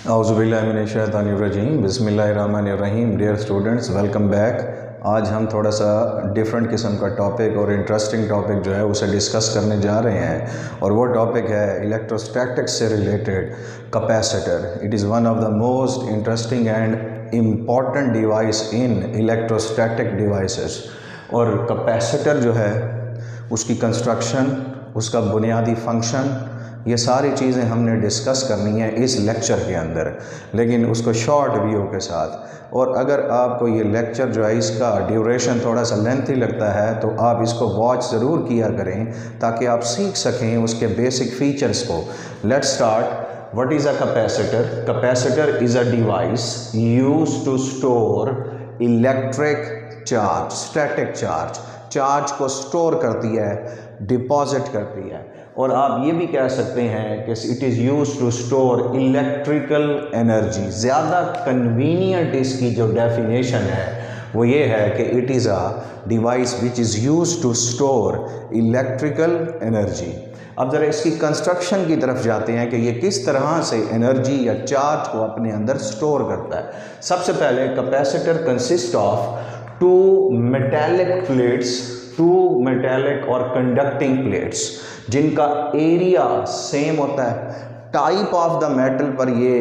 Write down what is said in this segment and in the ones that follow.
औज़ुबिल्लाहिमिनश्शैतानिर्रजीम बिस्मिल्लाहिर्रहमानिर्रहीम। Dear students, welcome back. आज हम थोड़ा सा डिफरेंट किस्म का टॉपिक और इंटरेस्टिंग टॉपिक जो है उसे डिस्कस करने जा रहे हैं, और वो टॉपिक है इलेक्ट्रोस्टैटिक्स से related capacitor. It is one of the most interesting and important device in electrostatic devices. और कैपेसिटर जो है उसकी कंस्ट्रक्शन, उसका बुनियादी फंक्शन, ये सारी चीज़ें हमने डिस्कस करनी है इस लेक्चर के अंदर, लेकिन उसको शॉर्ट व्यू के साथ। और अगर आपको ये लेक्चर जो है इसका ड्यूरेशन थोड़ा सा लेंथी लगता है तो आप इसको वॉच ज़रूर किया करें ताकि आप सीख सकें उसके बेसिक फीचर्स को। Let's start. What is a capacitor? Capacitor is a device used to store electric charge, static charge को स्टोर करती है, डिपॉजिट करती है। और आप ये भी कह सकते हैं कि it is use to store electrical energy. ज़्यादा कन्वीनियंट इसकी जो डेफिनेशन है वो ये है कि it is a device which is use to store electrical energy. अब ज़रा इसकी कंस्ट्रक्शन की तरफ जाते हैं कि ये किस तरह से एनर्जी या चार्ज को अपने अंदर स्टोर करता है। सबसे पहले capacitor consist of two metallic plates, two metallic और कंडक्टिंग प्लेट्स जिनका एरिया सेम होता है। टाइप ऑफ द मेटल पर ये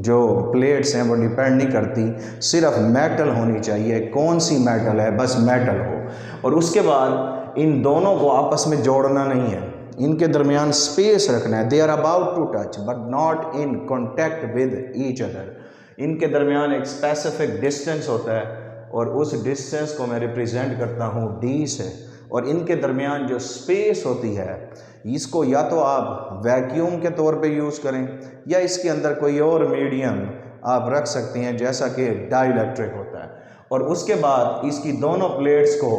जो प्लेट्स हैं वो डिपेंड नहीं करती, सिर्फ मेटल होनी चाहिए। कौन सी मेटल है, बस मेटल हो। और उसके बाद इन दोनों को आपस में जोड़ना नहीं है, इनके दरमियान स्पेस रखना है। They are about to touch but not in contact with each other. इनके दरमियान एक स्पेसिफिक डिस्टेंस होता है और उस डिस्टेंस को मैं रिप्रेजेंट करता हूँ डी से। और इनके दरमियान जो स्पेस होती है इसको या तो आप वैक्यूम के तौर पे यूज़ करें या इसके अंदर कोई और मीडियम आप रख सकते हैं जैसा कि डाइइलेक्ट्रिक होता है। और उसके बाद इसकी दोनों प्लेट्स को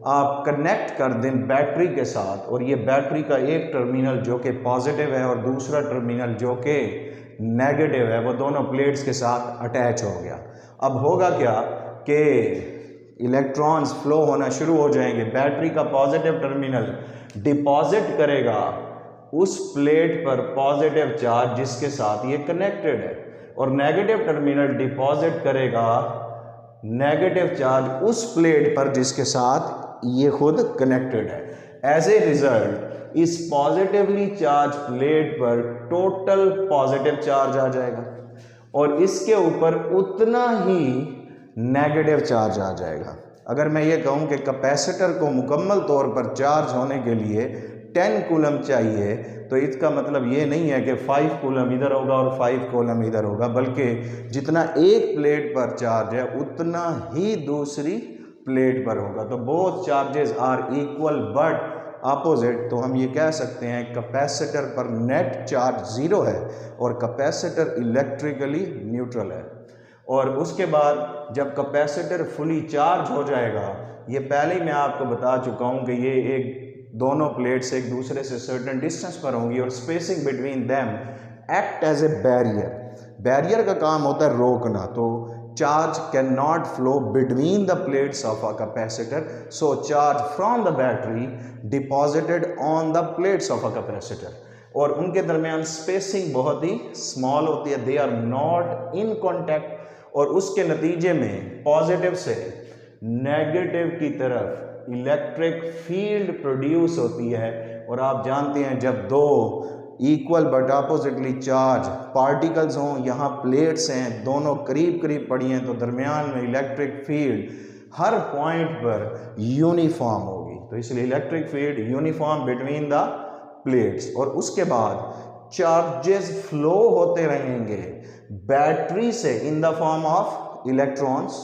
आप कनेक्ट कर दें बैटरी के साथ, और ये बैटरी का एक टर्मिनल जो कि पॉजिटिव है और दूसरा टर्मिनल जो कि नेगेटिव है वो दोनों प्लेट्स के साथ अटैच हो गया। अब होगा क्या कि इलेक्ट्रॉन्स फ्लो होना शुरू हो जाएंगे। बैटरी का पॉजिटिव टर्मिनल डिपॉजिट करेगा उस प्लेट पर पॉजिटिव चार्ज जिसके साथ ये कनेक्टेड है, और नेगेटिव टर्मिनल डिपॉजिट करेगा नेगेटिव चार्ज उस प्लेट पर जिसके साथ ये खुद कनेक्टेड है। एज ए रिजल्ट इस पॉजिटिवली चार्ज प्लेट पर टोटल पॉजिटिव चार्ज आ जाएगा और इसके ऊपर उतना ही नेगेटिव चार्ज आ जाएगा। अगर मैं ये कहूँ कि कैपेसिटर को मुकम्मल तौर पर चार्ज होने के लिए 10 कूलम चाहिए, तो इसका मतलब ये नहीं है कि 5 कूलम इधर होगा और 5 कूलम इधर होगा, बल्कि जितना एक प्लेट पर चार्ज है उतना ही दूसरी प्लेट पर होगा। तो both charges are equal but opposite. तो हम ये कह सकते हैं कैपेसिटर पर नेट चार्ज 0 है और कैपेसिटर इलेक्ट्रिकली न्यूट्रल है। और उसके बाद जब कैपेसिटर फुली चार्ज हो जाएगा, ये पहले ही मैं आपको बता चुका हूँ कि ये एक दोनों प्लेट्स एक दूसरे से सर्टेन डिस्टेंस पर होंगी और spacing between them act as a barrier. Barrier का काम होता है रोकना, तो charge can not flow between the plates of a capacitor, so charge from the battery deposited on the plates of a capacitor. और उनके दरमियान स्पेसिंग बहुत ही स्मॉल होती है, they are not in contact, और उसके नतीजे में पॉजिटिव से नेगेटिव की तरफ इलेक्ट्रिक फील्ड प्रोड्यूस होती है। और आप जानते हैं जब दो equal but oppositely charge particles हों, यहाँ प्लेट्स हैं, दोनों करीब करीब पड़ी हैं, तो दरमियान में इलेक्ट्रिक फील्ड हर पॉइंट पर यूनिफॉर्म होगी। तो इसलिए electric field uniform between the plates. और उसके बाद चार्जेस फ्लो होते रहेंगे बैटरी से in the form of electrons,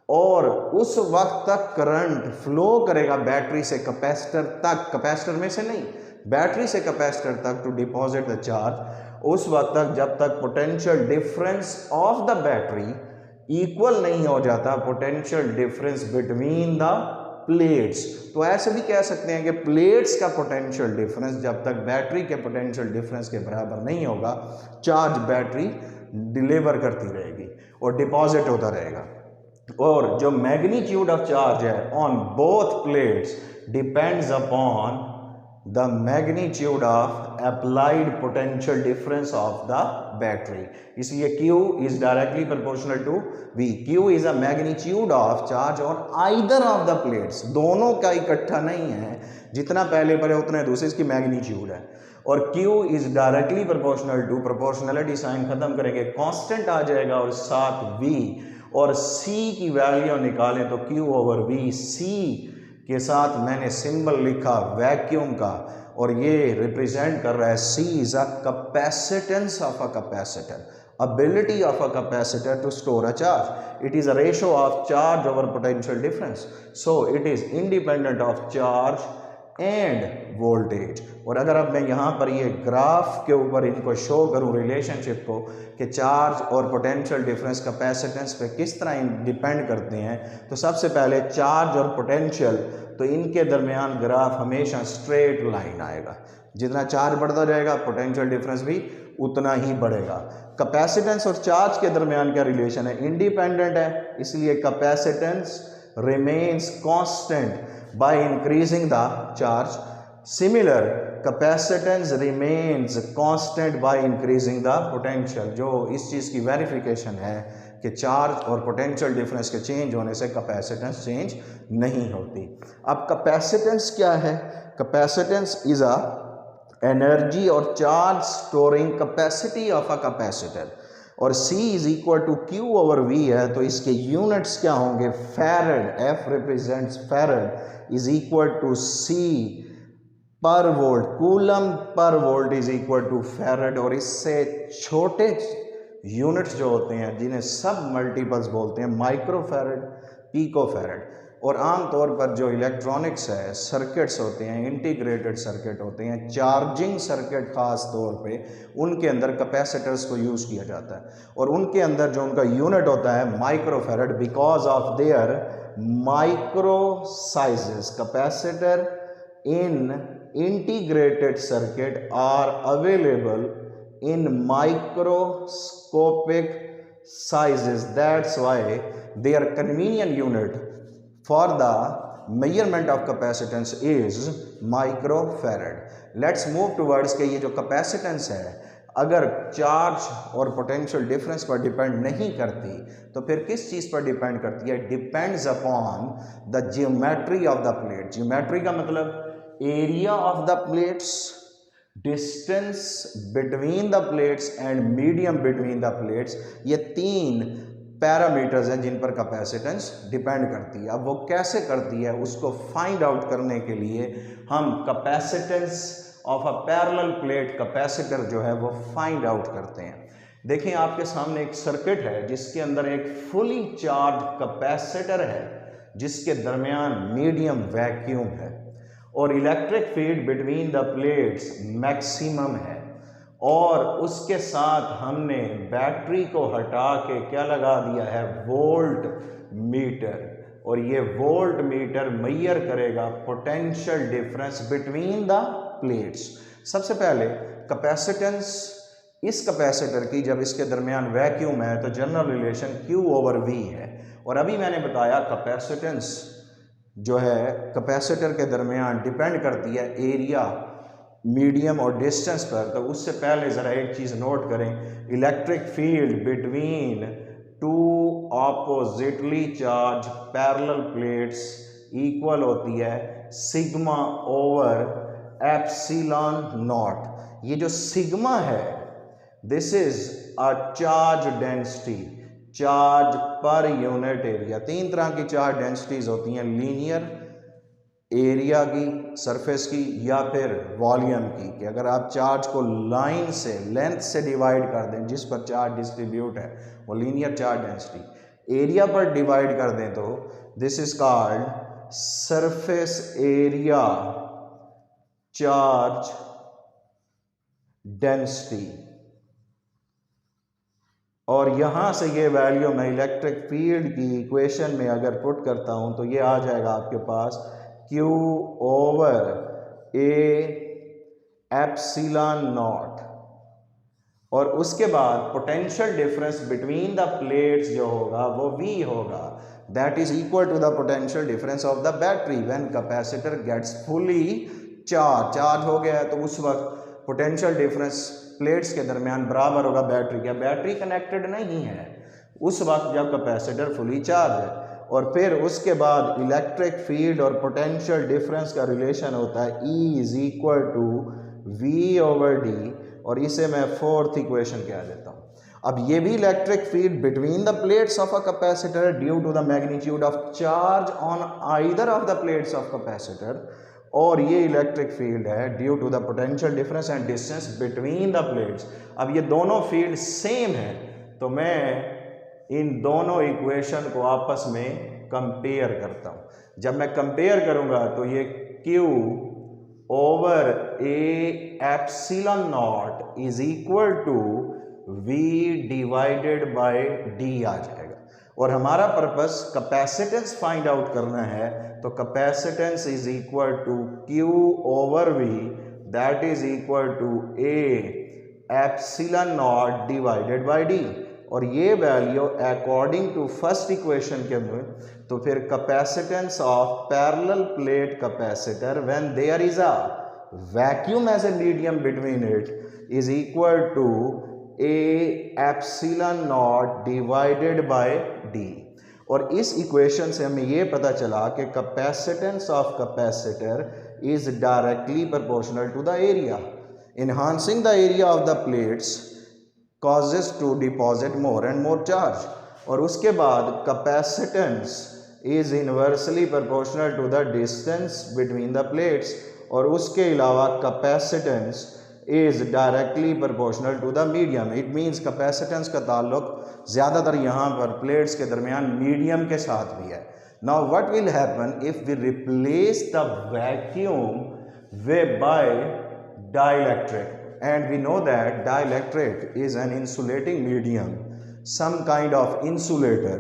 और उस वक्त तक करंट फ्लो करेगा बैटरी से कैपेसिटर तक, कैपेसिटर में से नहीं, बैटरी से कैपेसिटर तक टू डिपॉजिट द चार्ज, उस वक्त तक जब तक potential difference of the battery equal नहीं हो जाता, potential difference between the plates. तो ऐसे भी कह सकते हैं कि प्लेट्स का पोटेंशियल डिफरेंस जब तक बैटरी के पोटेंशियल डिफरेंस के बराबर नहीं होगा, चार्ज बैटरी डिलीवर करती रहेगी और डिपॉजिट होता रहेगा। और जो मैग्नीट्यूड ऑफ चार्ज है on both plates depends upon the magnitude of applied potential difference of the battery. इसलिए Q is directly proportional to V. Q is a magnitude of charge on either of the plates. दोनों का इकट्ठा नहीं है, जितना पहले पढ़े उतना दूसरे इसकी मैग्नीट्यूड है। और Q is directly proportional to, proportionality sign खत्म करेंगे, कांस्टेंट आ जाएगा और साथ V, और C की वैल्यू निकालें तो Q ओवर V, C के साथ मैंने सिंबल लिखा वैक्यूम का, और ये रिप्रेजेंट कर रहा है C is a capacitance of a capacitor, ability of a capacitor to store a charge. It is a ratio of charge over potential difference, so it is independent of charge end voltage. और अगर अब मैं यहाँ पर ये graph के ऊपर इनको शो करूँ रिलेशनशिप को कि चार्ज और पोटेंशियल डिफरेंस कैपेसिटेंस पे किस तरह डिपेंड करते हैं, तो सबसे पहले चार्ज और पोटेंशियल, तो इनके दरमियान ग्राफ हमेशा स्ट्रेट लाइन आएगा। जितना चार्ज बढ़ता जाएगा पोटेंशियल डिफरेंस भी उतना ही बढ़ेगा। कैपेसिटेंस और चार्ज के दरमियान क्या रिलेशन है? इंडिपेंडेंट है, इसलिए capacitance remains constant by increasing the charge. Similar, capacitance remains constant by increasing the potential. जो इस चीज़ की वेरिफिकेशन है कि चार्ज और पोटेंशियल डिफरेंस के चेंज होने से कैपेसिटेंस चेंज नहीं होती। अब कैपेसिटेंस क्या है? कैपेसिटेंस इज अ एनर्जी और charge storing capacity of a capacitor, और C is equal to Q over V है, तो इसके यूनिट्स क्या होंगे? Farad, F represents farad, is equal to C per volt, coulomb per volt is equal to farad. और इससे छोटे units जो होते हैं जिन्हें सब मल्टीपल्स बोलते हैं, माइक्रो फैरड, पीको फैरड। और आमतौर पर जो इलेक्ट्रॉनिक्स है, सर्किट्स होते हैं, इंटीग्रेटेड सर्किट होते हैं, चार्जिंग सर्किट ख़ास तौर पे, उनके अंदर कैपेसिटर्स को यूज़ किया जाता है, और उनके अंदर जो उनका यूनिट होता है micro farad, because of their micro sizes. Capacitor in integrated circuit are available in microscopic sizes. That's why their convenient unit for the measurement of capacitance is microfarad. Let's move towards कि ये जो capacitance है अगर charge और potential difference पर depend नहीं करती तो फिर किस चीज़ पर डिपेंड करती है? Depends upon the geometry of the plate. Geometry का मतलब area of the plates, distance between the plates and medium between the plates. ये तीन पैरामीटर्स हैं जिन पर कैपेसिटेंस डिपेंड करती है। अब वो कैसे करती है उसको फाइंड आउट करने के लिए हम capacitance of a parallel plate capacitor जो है वो फाइंड आउट करते हैं। देखिए आपके सामने एक सर्किट है जिसके अंदर एक फुली चार्ज कैपेसिटर है जिसके दरमियान मीडियम वैक्यूम है और electric field between the plates maximum है, और उसके साथ हमने बैटरी को हटा के क्या लगा दिया है? Volt meter. और ये वोल्ट मीटर मेजर करेगा potential difference between the plates. सबसे पहले कैपेसिटेंस इस कैपेसिटर की जब इसके दरमियान वैक्यूम है तो general relation Q over V है, और अभी मैंने बताया कैपेसिटेंस जो है कैपेसिटर के दरमियान डिपेंड करती है एरिया, मीडियम और डिस्टेंस पर। तो उससे पहले ज़रा एक चीज़ नोट करें, electric field between two oppositely charge parallel plates equal होती है सिग्मा ओवर एप्सिलॉन नॉट। ये जो सिग्मा है this is a charge density, charge per unit area. तीन तरह की चार्ज डेंसिटीज होती हैं, लीनियर एरिया की, सरफेस की, या फिर वॉल्यूम की, कि अगर आप चार्ज को लाइन से, लेंथ से डिवाइड कर दें जिस पर चार्ज डिस्ट्रीब्यूट है वो लीनियर चार्ज डेंसिटी। एरिया पर डिवाइड कर दें तो this is called surface area charge density. और यहाँ से ये वैल्यू मैं इलेक्ट्रिक फील्ड की इक्वेशन में अगर पुट करता हूँ तो ये आ जाएगा आपके पास Q over A epsilon naught, और उसके बाद potential difference between the plates जो होगा वो V होगा, that is equal to the potential difference of the battery when capacitor gets fully charge हो गया है, तो उस वक्त पोटेंशियल डिफरेंस प्लेट्स के दरमियान बराबर होगा बैटरी का। बैटरी कनेक्टेड नहीं है उस वक्त जब कैपेसिटर फुली चार्ज है। और फिर उसके बाद इलेक्ट्रिक फील्ड और पोटेंशियल डिफरेंस का रिलेशन होता है E is equal to V/D, और इसे मैं फोर्थ इक्वेशन कह देता हूँ। अब ये भी electric field between the plates of a capacitor due to the magnitude of charge on either of the plates of capacitor, और ये इलेक्ट्रिक फील्ड है due to the potential difference and distance between the plates. अब ये दोनों field same है, तो मैं इन दोनों इक्वेशन को आपस में कंपेयर करता हूं। जब मैं कंपेयर करूंगा तो ये Q over A epsilon naught is equal to V divided by D आ जाएगा। और हमारा पर्पस कैपेसिटेंस फाइंड आउट करना है, तो capacitance is equal to Q over V, that is equal to A epsilon naught divided by D। और ये value according to first equation के में, तो फिर capacitance of parallel plate capacitor when there is a vacuum as a medium between it is equal to A epsilon naught divided by D। और इस equation से हमें ये पता चला कि capacitance of capacitor is directly proportional to the area. Enhancing the area of the plates causes to deposit more and more charge। और उसके बाद capacitance is inversely proportional to the distance between the plates, और उसके अलावा capacitance is directly proportional to the medium। it means capacitance का ताल्लुक ज़्यादातर यहाँ पर प्लेट्स के दरमियान मीडियम के साथ भी है। now what will happen if we replace the vacuum by dielectric? And we know that dielectric is an insulating medium, some kind of insulator.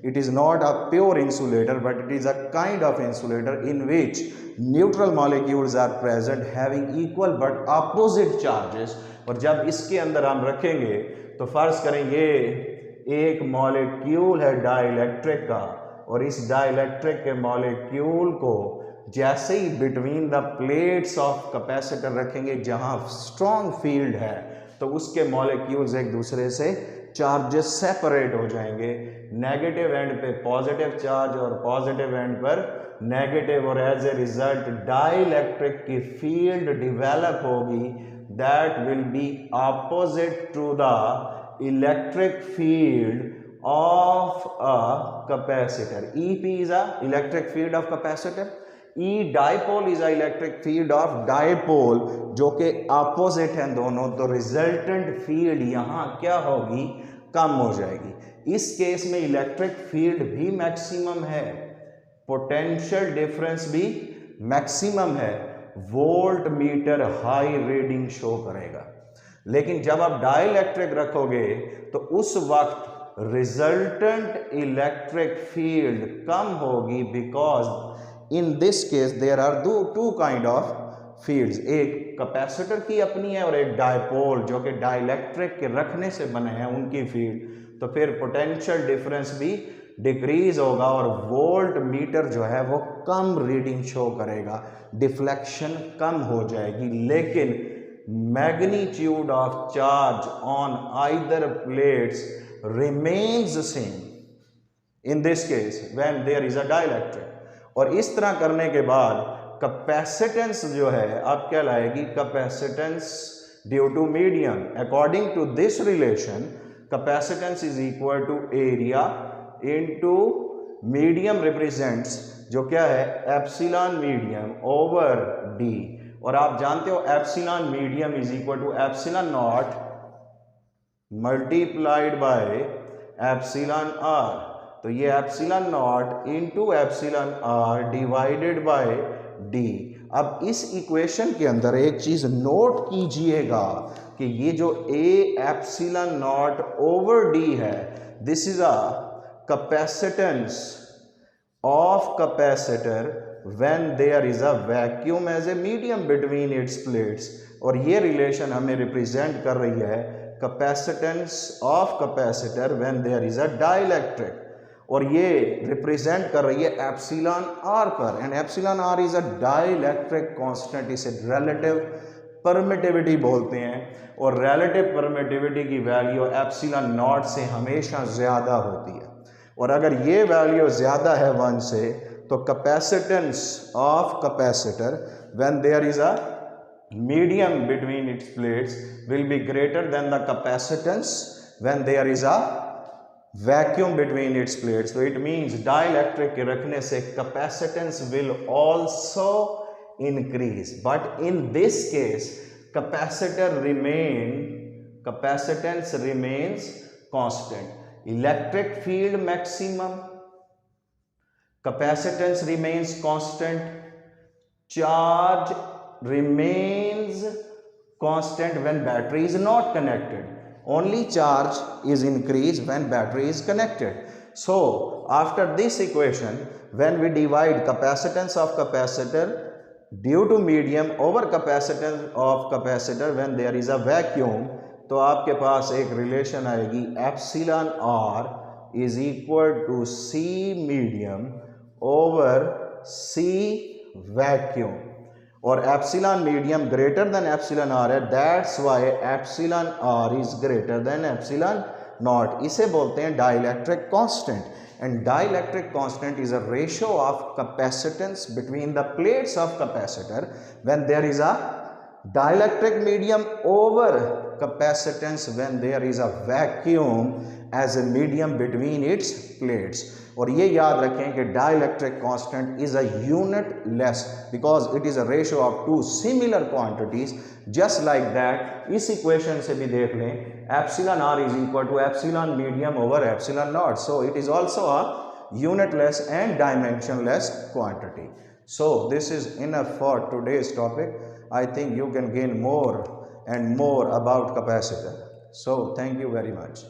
It is not a pure insulator, but it is a kind of insulator in which neutral molecules are present having equal but opposite charges। और जब इसके अंदर हम रखेंगे तो फर्ज करेंगे एक मॉलिक्यूल है डाइलेक्ट्रिक का, और इस डाइलेक्ट्रिक के मॉलिक्यूल को जैसे ही between the plates of capacitor रखेंगे जहां स्ट्रॉन्ग फील्ड है, तो उसके मॉलिक्यूल्स एक दूसरे से चार्जेस सेपरेट हो जाएंगे। नेगेटिव एंड पे पॉजिटिव चार्ज और पॉजिटिव एंड पर नेगेटिव, और एज ए रिजल्ट डाइलेक्ट्रिक की फील्ड डिवेलप होगी that will be opposite to the electric field of a capacitor। EP is a electric field of capacitor, E dipole is a electric field of dipole, जो कि opposite हैं दोनों, तो resultant field यहाँ क्या होगी, कम हो जाएगी। इस केस में इलेक्ट्रिक फील्ड भी मैक्सिमम है, पोटेंशियल डिफरेंस भी मैक्सिमम है, volt meter high reading show करेगा। लेकिन जब आप डाइलेक्ट्रिक रखोगे तो उस वक्त रिजल्टेंट इलेक्ट्रिक फील्ड कम होगी, because in this case there are two kind of fields, एक कैपेसिटर की अपनी है और एक डायपोल जो कि डाइलेक्ट्रिक के रखने से बने हैं उनकी फील्ड। तो फिर पोटेंशियल डिफरेंस भी डिक्रीज होगा और वोल्ट मीटर जो है वो कम रीडिंग शो करेगा, डिफ्लेक्शन कम हो जाएगी। लेकिन magnitude of charge on either plates remains the same in this case when there is a dielectric। और इस तरह करने के बाद कैपेसिटेंस जो है अब क्या लाएगी, capacitance due to medium. According to this relation capacitance is equal to area into medium represents जो क्या है, एप्सिलॉन मीडियम ओवर डी। और आप जानते हो epsilon medium is equal to epsilon naught multiplied by epsilon r. तो ये epsilon naught into epsilon r divided by d. अब इस इक्वेशन के अंदर एक चीज नोट कीजिएगा कि ये जो a epsilon naught over d है, this is a capacitance of capacitor when there is a vacuum as a medium between its plates। और ये रिलेशन हमें रिप्रेजेंट कर रही है capacitance of capacitor when there is a dielectric. और ये represent कर रही है एप्सिलॉन आर पर, and epsilon r is a dielectric constant, इसे रिलेटिव परमिटिविटी बोलते हैं, और रिलेटिव परमिटिविटी की वैल्यू एप्सिलॉन नॉट से हमेशा ज़्यादा होती है, और अगर ये वैल्यू ज़्यादा है 1 से तो capacitance of capacitor when there is a medium between its plates will be greater than the capacitance when there is a vacuum between its plates. So it means dielectric के रखने से capacitance will also increase, but in this case capacitance remains constant. Electric field maximum, capacitance remains constant, charge remains constant when battery is not connected. Only charge is increased when battery is connected. So after this equation, when we divide capacitance of capacitor due to medium over capacitance of capacitor when there is a vacuum, तो आपके पास एक relation आएगी epsilon r is equal to c medium over c vacuum, और epsilon medium greater than epsilon r है, that's why epsilon r is greater than epsilon naught. इसे बोलते हैं dielectric constant, and dielectric constant is a ratio of capacitance between the plates of capacitor when there is a dielectric medium over capacitance when there is a vacuum as a medium between its plates. और ये याद रखें कि dielectric constant is a unitless because it is a ratio of two similar quantities. Just like that, इस equation से भी देख लें, epsilon r is equal to epsilon medium over epsilon naught. So it is also a unitless and dimensionless quantity. So this is enough for today's topic. I think you can gain more and more about capacitor. So thank you very much.